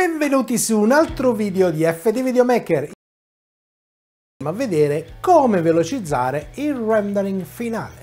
Benvenuti su un altro video di FD Videomaker. A vedere come velocizzare il rendering finale.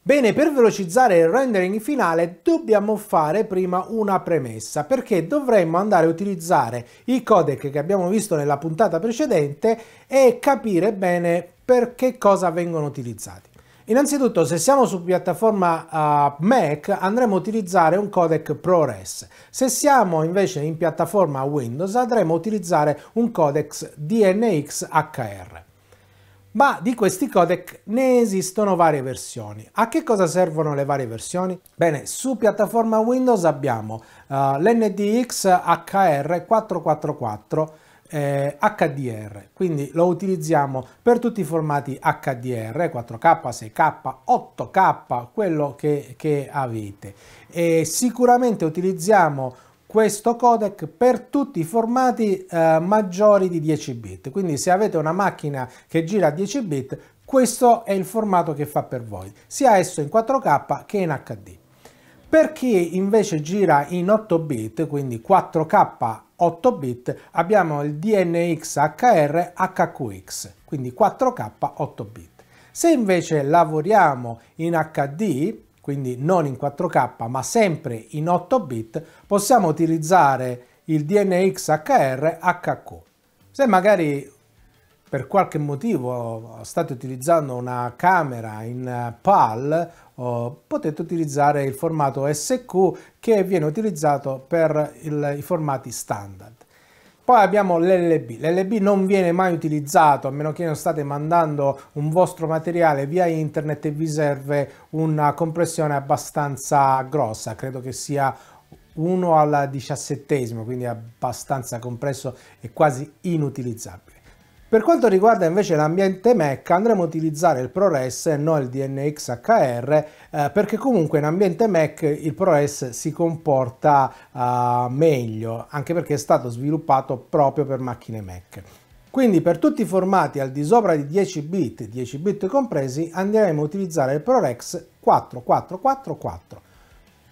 Bene, per velocizzare il rendering finale dobbiamo fare prima una premessa, perché dovremmo andare a utilizzare i codec che abbiamo visto nella puntata precedente e capire bene per che cosa vengono utilizzati. Innanzitutto, se siamo su piattaforma Mac, andremo a utilizzare un codec ProRes. Se siamo invece in piattaforma Windows, andremo a utilizzare un codec DNX HR. Ma di questi codec ne esistono varie versioni. A che cosa servono le varie versioni? Bene, su piattaforma Windows abbiamo l'NDX HR 444 HDR, quindi lo utilizziamo per tutti i formati HDR, 4K, 6K, 8K, quello che avete. E sicuramente utilizziamo questo codec per tutti i formati maggiori di 10 bit, quindi se avete una macchina che gira a 10 bit, questo è il formato che fa per voi, sia esso in 4K che in HD. Per chi invece gira in 8 bit, quindi 4K 8 bit, abbiamo il DNX HR HQX, quindi 4K 8 bit. Se invece lavoriamo in HD, quindi non in 4K ma sempre in 8 bit, possiamo utilizzare il DNX HR HQ. Se magari per qualche motivo state utilizzando una camera in PAL, potete utilizzare il formato SQ che viene utilizzato per i formati standard. Poi abbiamo l'LB. L'LB non viene mai utilizzato a meno che non state mandando un vostro materiale via internet e vi serve una compressione abbastanza grossa, credo che sia 1 alla 17esimo, quindi abbastanza compresso e quasi inutilizzabile. Per quanto riguarda invece l'ambiente Mac, andremo a utilizzare il ProRes e non il DNX HR, perché comunque in ambiente Mac il ProRes si comporta meglio, anche perché è stato sviluppato proprio per macchine Mac. Quindi per tutti i formati al di sopra di 10 bit compresi, andremo a utilizzare il ProRes 4444.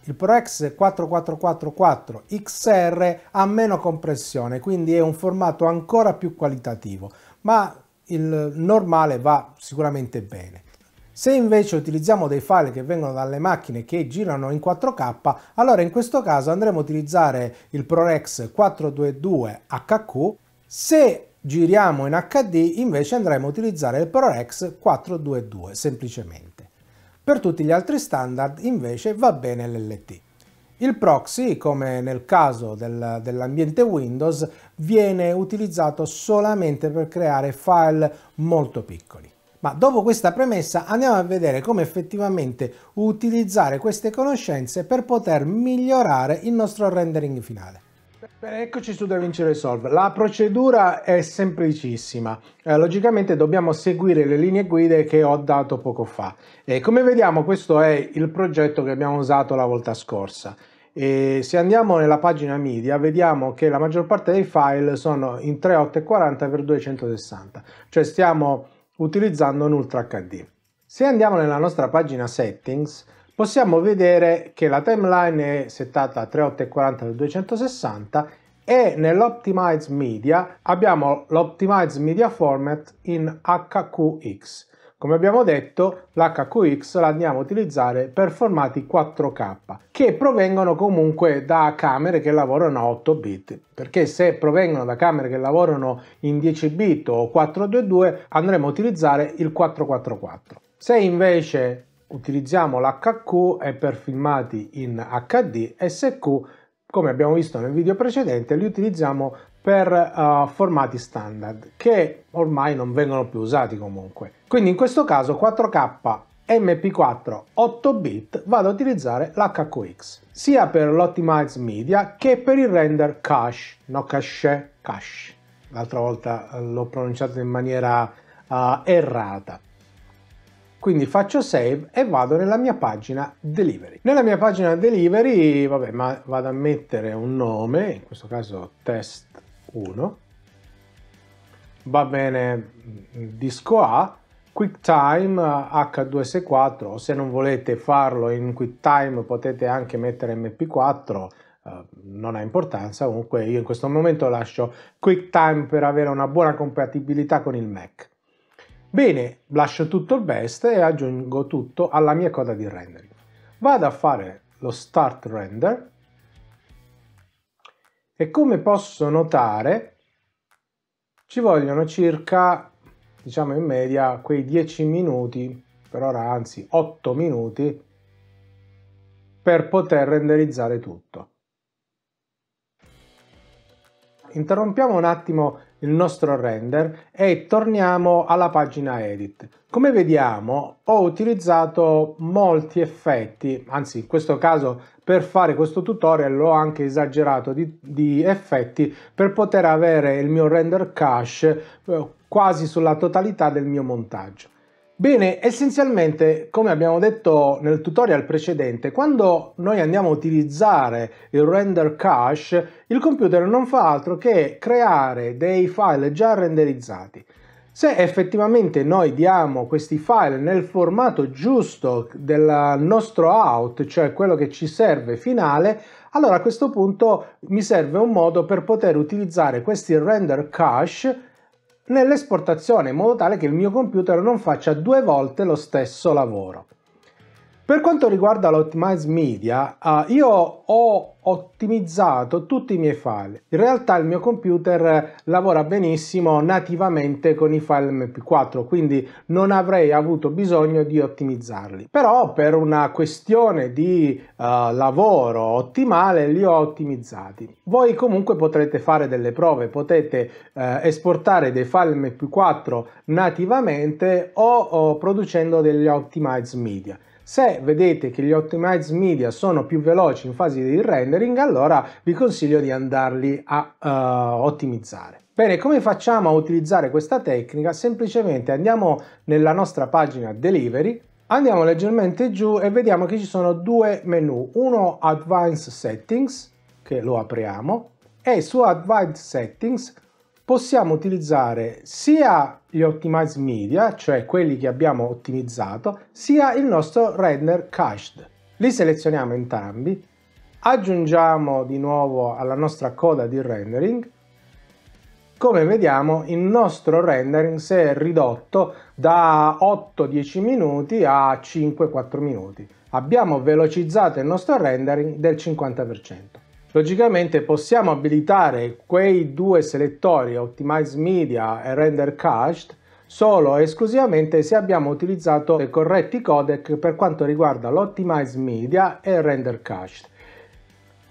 Il ProRes 4444 XR ha meno compressione, quindi è un formato ancora più qualitativo, ma il normale va sicuramente bene. Se invece utilizziamo dei file che vengono dalle macchine che girano in 4K, allora in questo caso andremo a utilizzare il ProRes 422 HQ. Se giriamo in HD invece andremo a utilizzare il ProRes 422 semplicemente. Per tutti gli altri standard invece va bene l'LT. Il proxy, come nel caso dell'ambiente Windows, viene utilizzato solamente per creare file molto piccoli. Ma dopo questa premessa andiamo a vedere come effettivamente utilizzare queste conoscenze per poter migliorare il nostro rendering finale. Bene, eccoci su DaVinci Resolve. La procedura è semplicissima. Logicamente dobbiamo seguire le linee guida che ho dato poco fa. Come vediamo, questo è il progetto che abbiamo usato la volta scorsa. Se andiamo nella pagina media, vediamo che la maggior parte dei file sono in 3840x260, cioè stiamo utilizzando un Ultra HD. Se andiamo nella nostra pagina Settings, possiamo vedere che la timeline è settata a 3840x260 e nell'Optimize Media abbiamo l'Optimize Media Format in HQX. Come abbiamo detto, l'HQX la andiamo a utilizzare per formati 4K, che provengono comunque da camere che lavorano a 8 bit, perché se provengono da camere che lavorano in 10 bit o 422 andremo a utilizzare il 444. Se invece utilizziamo l'HQ è per filmati in HD, SQ, come abbiamo visto nel video precedente, li utilizziamo per formati standard che ormai non vengono più usati comunque. Quindi in questo caso 4K MP4 8 bit vado ad utilizzare l'HQX sia per l'Optimize Media che per il render cache, no cache, cache. L'altra volta l'ho pronunciato in maniera errata. Quindi faccio save e vado nella mia pagina delivery. Nella mia pagina delivery, vabbè, ma vado a mettere un nome, in questo caso test 1. Va bene disco A, QuickTime H264, o se non volete farlo in QuickTime potete anche mettere MP4, non ha importanza, comunque io in questo momento lascio QuickTime per avere una buona compatibilità con il Mac. Bene, lascio tutto il best e aggiungo tutto alla mia coda di rendering. Vado a fare lo start render e come posso notare ci vogliono circa, diciamo in media, quei 10 minuti, per ora anzi 8 minuti, per poter renderizzare tutto. Interrompiamo un attimo il nostro render e torniamo alla pagina edit. Come vediamo ho utilizzato molti effetti, anzi in questo caso per fare questo tutorial ho anche esagerato di effetti per poter avere il mio render cache quasi sulla totalità del mio montaggio. Bene, essenzialmente, come abbiamo detto nel tutorial precedente, quando noi andiamo a utilizzare il render cache, il computer non fa altro che creare dei file già renderizzati. Se effettivamente noi diamo questi file nel formato giusto del nostro out, cioè quello che ci serve finale, allora a questo punto mi serve un modo per poter utilizzare questi render cache nell'esportazione in modo tale che il mio computer non faccia due volte lo stesso lavoro. Per quanto riguarda l'Optimize Media, io ho ottimizzato tutti i miei file. In realtà il mio computer lavora benissimo nativamente con i file MP4, quindi non avrei avuto bisogno di ottimizzarli. Però per una questione di lavoro ottimale li ho ottimizzati. Voi comunque potrete fare delle prove, potete esportare dei file MP4 nativamente o producendo degli Optimize Media. Se vedete che gli Optimize Media sono più veloci in fase di rendering, allora vi consiglio di andarli a ottimizzare. Bene, come facciamo a utilizzare questa tecnica? Semplicemente andiamo nella nostra pagina Delivery, andiamo leggermente giù e vediamo che ci sono due menu, uno Advanced Settings, che lo apriamo, e su Advanced Settings possiamo utilizzare sia gli Optimize Media, cioè quelli che abbiamo ottimizzato, sia il nostro render cached. Li selezioniamo entrambi, aggiungiamo di nuovo alla nostra coda di rendering. Come vediamo il nostro rendering si è ridotto da 8-10 minuti a 5-4 minuti. Abbiamo velocizzato il nostro rendering del 50%. Logicamente possiamo abilitare quei due selettori Optimize Media e Render Cached solo e esclusivamente se abbiamo utilizzato i corretti codec per quanto riguarda l'Optimize Media e il Render Cached.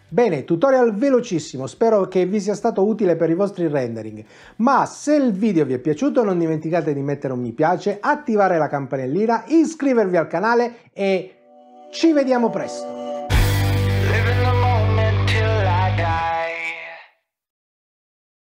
Bene, tutorial velocissimo, spero che vi sia stato utile per i vostri rendering, ma se il video vi è piaciuto non dimenticate di mettere un mi piace, attivare la campanellina, iscrivervi al canale e ci vediamo presto!